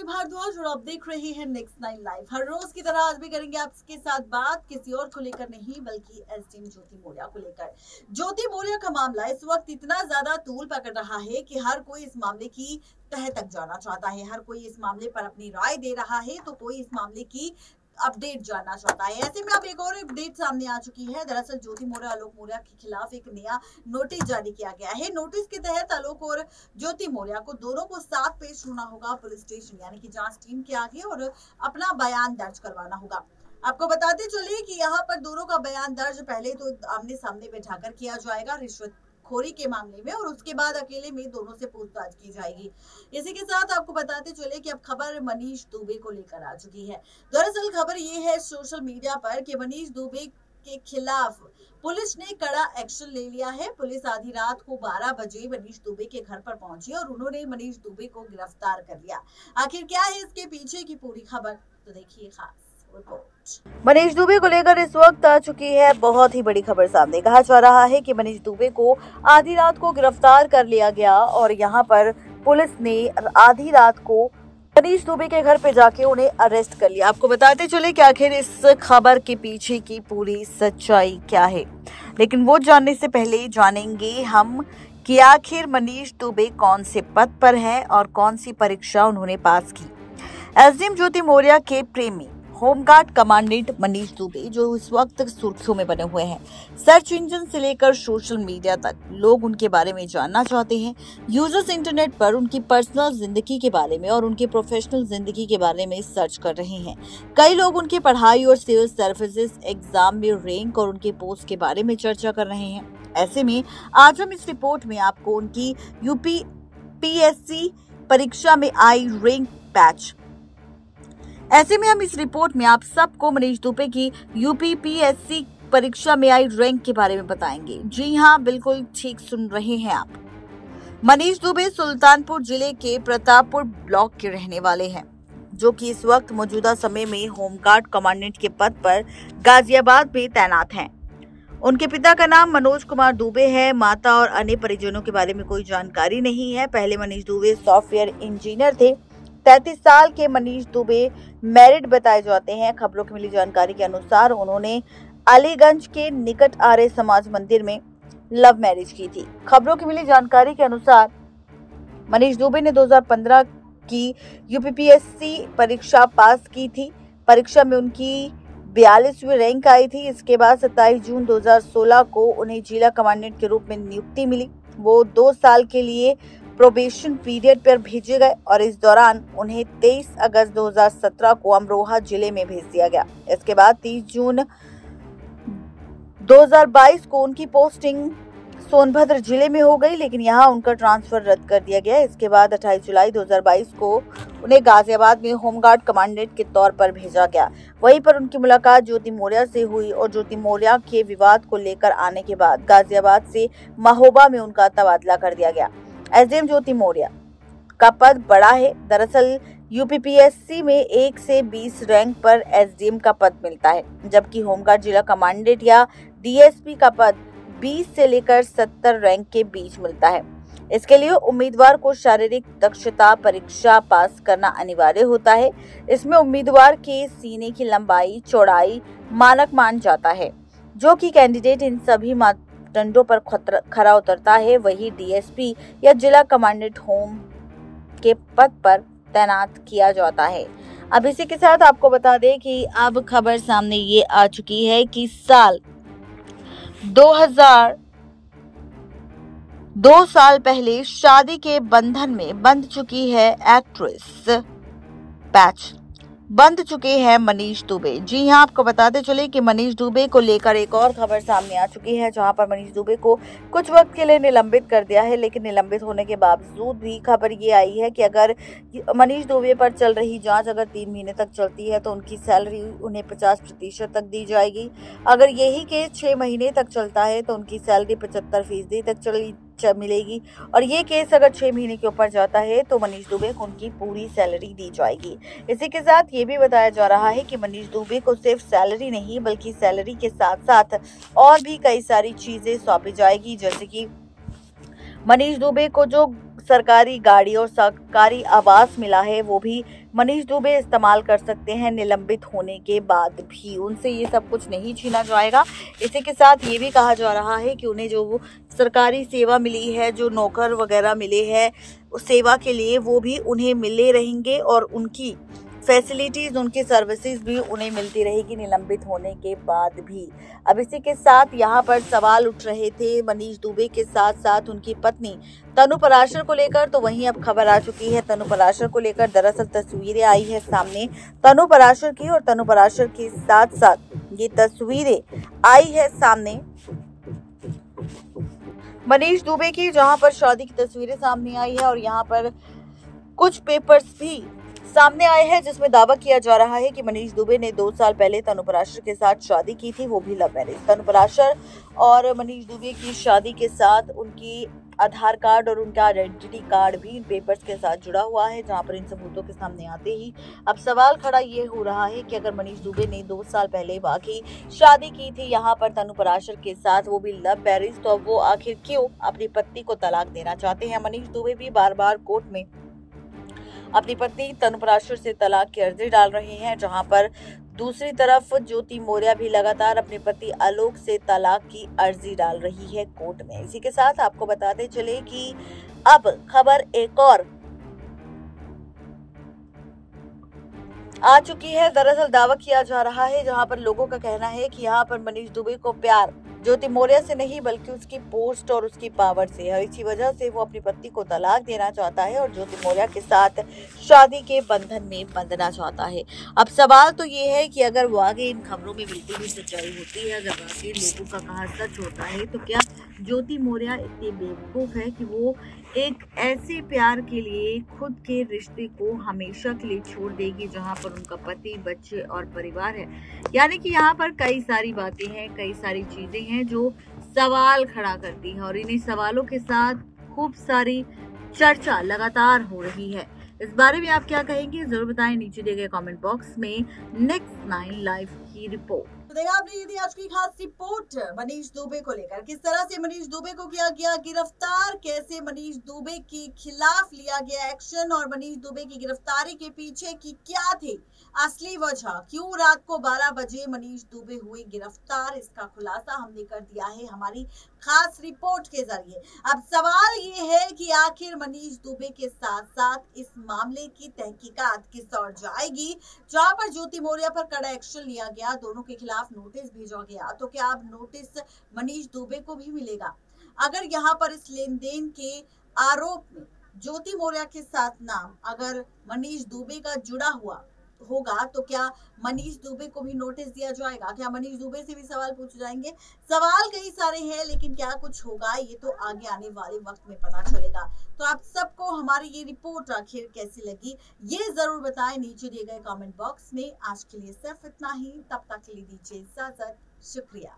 भारद्वाज और आप देख रहे हैं नेक्स्ट 9 लाइव। हर रोज की तरह आज भी करेंगे आपके साथ बात किसी और को लेकर नहीं बल्कि एसडीएम ज्योति मौर्य को लेकर। ज्योति मौर्य का मामला इस वक्त इतना ज्यादा तूल पकड़ रहा है कि हर कोई इस मामले की तह तक जाना चाहता है, हर कोई इस मामले पर अपनी राय दे रहा है, तो कोई इस मामले की अपडेट जानना चाहता है। ऐसे में अब एक और अपडेट सामने आ चुकी है। दरअसल ज्योति मौर्य आलोक मौर्य के खिलाफ एक नया नोटिस जारी किया गया है। नोटिस के तहत आलोक और ज्योति मौर्य को दोनों को साथ पेश होना होगा पुलिस स्टेशन यानी कि जांच टीम के आगे और अपना बयान दर्ज करवाना होगा। आपको बताते चले कि यहाँ पर दोनों का बयान दर्ज पहले तो आमने सामने बैठाकर किया जाएगा रिश्वत खोरी के मामले में, और उसके बाद अकेले में दोनों से पूछताछ की जाएगी। इसी के साथ आपको बताते चले कि अब खबर मनीष दुबे को लेकर आ चुकी है। दरअसल खबर ये है सोशल मीडिया पर कि मनीष दुबे के खिलाफ पुलिस ने कड़ा एक्शन ले लिया है। पुलिस आधी रात को 12 बजे मनीष दुबे के घर पर पहुंची और उन्होंने मनीष दुबे को गिरफ्तार कर लिया। आखिर क्या है इसके पीछे की पूरी खबर, तो देखिए खास मनीष दुबे को लेकर इस वक्त आ चुकी है बहुत ही बड़ी खबर सामने। कहा जा रहा है कि मनीष दुबे को आधी रात को गिरफ्तार कर लिया गया और यहां पर पुलिस ने आधी रात को मनीष दुबे के घर पे जाके उन्हें अरेस्ट कर लिया। आपको बताते चले कि आखिर इस खबर के पीछे की पूरी सच्चाई क्या है, लेकिन वो जानने से पहले जानेंगे हम कि आखिर मनीष दुबे कौन से पद पर है और कौन सी परीक्षा उन्होंने पास की। एसडीएम ज्योति मौर्य के प्रेमी होमगार्ड कमांडेंट मनीष दुबे जो इस वक्त सुर्खियों में बने हुए हैं। सर्च इंजन से लेकर सोशल मीडिया तक लोग उनके बारे में जानना चाहते हैं। यूजर्स इंटरनेट पर उनकी पर्सनल जिंदगी के बारे में और उनके प्रोफेशनल जिंदगी के बारे में सर्च कर रहे हैं। कई लोग उनकी पढ़ाई और सिविल सर्विसेज एग्जाम में रैंक और उनके पोस्ट के बारे में चर्चा कर रहे हैं। ऐसे में आज हम इस रिपोर्ट में आपको उनकी यूपीपीएससी परीक्षा में आई रैंक पैच इस रिपोर्ट में आप सबको मनीष दुबे की यूपीपीएससी परीक्षा में आई रैंक के बारे में बताएंगे। जी हां, बिल्कुल ठीक सुन रहे हैं आप। मनीष दुबे सुल्तानपुर जिले के प्रतापपुर ब्लॉक के रहने वाले हैं, जो कि इस वक्त मौजूदा समय में होमगार्ड कमांडेंट के पद पर गाजियाबाद में तैनात हैं। उनके पिता का नाम मनोज कुमार दुबे है। माता और अन्य परिजनों के बारे में कोई जानकारी नहीं है। पहले मनीष दुबे सॉफ्टवेयर इंजीनियर थे। 33 साल के मनीष दुबे मैरिड बताए जाते हैं। खबरों की मिली जानकारी के अनुसार उन्होंने अलीगंज के निकट आर्य समाज मंदिर में लव मैरिज की थी। खबरों की मिली जानकारी के अनुसार मनीष दुबे ने 2015 की यूपीपीएससी परीक्षा पास की थी। परीक्षा में उनकी 42वीं रैंक आई थी। इसके बाद 27 जून 2016 को उन्हें जिला कमांडेंट के रूप में नियुक्ति मिली। वो 2 साल के लिए प्रोबेशन पीरियड पर भेजे गए और इस दौरान उन्हें 23 अगस्त 2017 को अमरोहा जिले में भेज दिया गया। इसके बाद 30 जून 2022 को उनकी पोस्टिंग सोनभद्र जिले में हो गई, लेकिन यहां उनका ट्रांसफर रद्द कर दिया गया। इसके बाद 28 जुलाई 2022 को उन्हें गाजियाबाद में होमगार्ड कमांडेंट के तौर पर भेजा गया। वहीं पर उनकी मुलाकात ज्योति मौर्य से हुई और ज्योति मौर्य के विवाद को लेकर आने के बाद गाजियाबाद से महोबा में उनका तबादला कर दिया गया। एसडीएम ज्योति मौर्य का पद बड़ा है। दरअसल यूपीपीएससी में 1 से 20 रैंक पर एसडीएम का पद मिलता है, जबकि होमगार्ड जिला कमांडेंट या डीएसपी का पद 20 से लेकर 70 रैंक के बीच मिलता है। इसके लिए उम्मीदवार को शारीरिक दक्षता परीक्षा पास करना अनिवार्य होता है। इसमें उम्मीदवार के सीने की लंबाई चौड़ाई मानक मान जाता है, जो कि कैंडिडेट इन सभी मापदंडों पर खरा उतरता है। वही डीएसपी या जिला कमांडेंट होम के पद पर तैनात किया जाता है। अब इसी के साथ आपको बता दें कि अब खबर सामने ये आ चुकी है कि साल 2 साल पहले शादी के बंधन में बंध चुकी है एक्ट्रेस, पैच बंध चुके हैं मनीष दुबे। जी हां, आपको बताते चले कि मनीष दुबे को लेकर एक और खबर सामने आ चुकी है, जहां पर मनीष दुबे को कुछ वक्त के लिए निलंबित कर दिया है। लेकिन निलंबित होने के बावजूद भी खबर ये आई है कि अगर मनीष दुबे पर चल रही जांच अगर 3 महीने तक चलती है तो उनकी सैलरी उन्हें 50% तक दी जाएगी। अगर यही केस 6 महीने तक चलता है तो उनकी सैलरी 75% तक मिलेगी, और ये केस अगर 6 महीने के ऊपर जाता है तो मनीष दुबे को उनकी पूरी सैलरी दी जाएगी। इसी के साथ ये भी बताया जा रहा है कि मनीष दुबे को सिर्फ सैलरी नहीं बल्कि सैलरी के साथ साथ और भी कई सारी चीजें सौंपी जाएगी, जैसे कि मनीष दुबे को जो सरकारी गाड़ी और सरकारी आवास मिला है वो भी मनीष दुबे इस्तेमाल कर सकते हैं निलंबित होने के बाद भी। उनसे ये सब कुछ नहीं छीना जाएगा। इसी के साथ ये भी कहा जा रहा है कि उन्हें जो वो सरकारी सेवा मिली है, जो नौकर वगैरह मिले हैं उस सेवा के लिए, वो भी उन्हें मिले रहेंगे और उनकी फैसिलिटीज, उनकी सर्विसेज भी उन्हें मिलती रहेगी निलंबित होने के बाद भी। अब इसी के साथ यहाँ पर सवाल उठ रहे थे मनीष दुबे के साथ साथ उनकी पत्नी तनु पराशर को लेकर। तो वहीं अब खबर आ चुकी है तनु पराशर को लेकर। दरअसल तस्वीरें आई है सामने तनु पराशर की, और तनु पराशर के साथ साथ ये तस्वीरें आई है सामने मनीष दुबे की, जहां पर शादी की तस्वीरें सामने आई है। और यहाँ पर कुछ पेपर्स भी सामने आए हैं जिसमें दावा किया जा रहा है कि मनीष दुबे ने 2 साल पहले तनु पराशर के साथ शादी की थी, वो भी लव मैरिज। तनु पराशर और मनीष दुबे की शादी के साथ उनकी आधार कार्ड और उनका आइडेंटिटी कार्ड भी इन पेपर्स के साथ जुड़ा हुआ है, जहां पर इन सबूतों के सामने आते ही अब सवाल खड़ा ये हो रहा है कि अगर मनीष दुबे ने 2 साल पहले वाकई शादी की थी यहाँ पर तनु पराशर के साथ, वो भी लव मैरिज, तो अब वो आखिर क्यों अपनी पत्नी को तलाक देना चाहते हैं। मनीष दुबे भी बार बार कोर्ट में अपनी पत्नी तनु पराशर से तलाक की अर्जी डाल रहे हैं, जहां पर दूसरी तरफ ज्योति मौर्य भी लगातार अपने पति आलोक से तलाक की अर्जी डाल रही है कोर्ट में। इसी के साथ आपको बताते चले कि अब खबर एक और आ चुकी है। दरअसल दावा किया जा रहा है, जहां पर लोगों का कहना है कि यहाँ पर मनीष दुबे को प्यार ज्योति मौर्य से नहीं बल्कि उसकी पोस्ट और उसकी पावर से है। इसी वजह से वो अपनी पत्नी को तलाक देना चाहता है और ज्योति मौर्य के साथ शादी के बंधन में बंधना चाहता है। अब सवाल तो ये है कि अगर वाकई इन खबरों में बिल्कुल भी सच्चाई होती है, अगर वाकई लोगों का कहा सच होता है, तो क्या ज्योति मौर्य इतनी बेवकूफ है कि वो एक ऐसे प्यार के लिए खुद के रिश्ते को हमेशा के लिए छोड़ देगी जहां पर उनका पति, बच्चे और परिवार है। यानी कि यहाँ पर कई सारी बातें हैं, कई सारी चीजें हैं जो सवाल खड़ा करती है, और इन्हीं सवालों के साथ खूब सारी चर्चा लगातार हो रही है। इस बारे में आप क्या कहेंगे जरूर बताएं नीचे दिए गए कमेंट बॉक्स में। नेक्स्ट 9 लाइव की रिपोर्ट। तो देखा आपने, ये थी आज की खास रिपोर्ट मनीष दुबे को लेकर। किस तरह से मनीष दुबे को किया गया गिरफ्तार, कैसे मनीष दुबे के खिलाफ लिया गया एक्शन, और मनीष दुबे की गिरफ्तारी के पीछे की क्या थी असली वजह, क्यों रात को 12 बजे मनीष दुबे हुए गिरफ्तार, इसका खुलासा हमने कर दिया है हमारी खास रिपोर्ट के जरिए। अब सवाल ये है कि आखिर मनीष दुबे के साथ साथ इस मामले की तहकीकात किस ओर जाएगी, जहां पर ज्योति मौर्य पर कड़ा एक्शन लिया गया, दोनों के खिलाफ नोटिस भेजा गया, तो क्या अब नोटिस मनीष दुबे को भी मिलेगा? अगर यहाँ पर इस लेन देन के आरोप में ज्योति मौर्य के साथ नाम अगर मनीष दुबे का जुड़ा हुआ होगा, तो क्या मनीष दुबे को भी नोटिस दिया जाएगा? क्या मनीष दुबे से भी सवाल पूछे जाएंगे? सवाल कई सारे हैं, लेकिन क्या कुछ होगा ये तो आगे आने वाले वक्त में पता चलेगा। तो आप सबको हमारी ये रिपोर्ट आखिर कैसी लगी ये जरूर बताएं नीचे दिए गए कमेंट बॉक्स में। आज के लिए सिर्फ इतना ही, तब तक के लिए दीजिए इजाजत, शुक्रिया।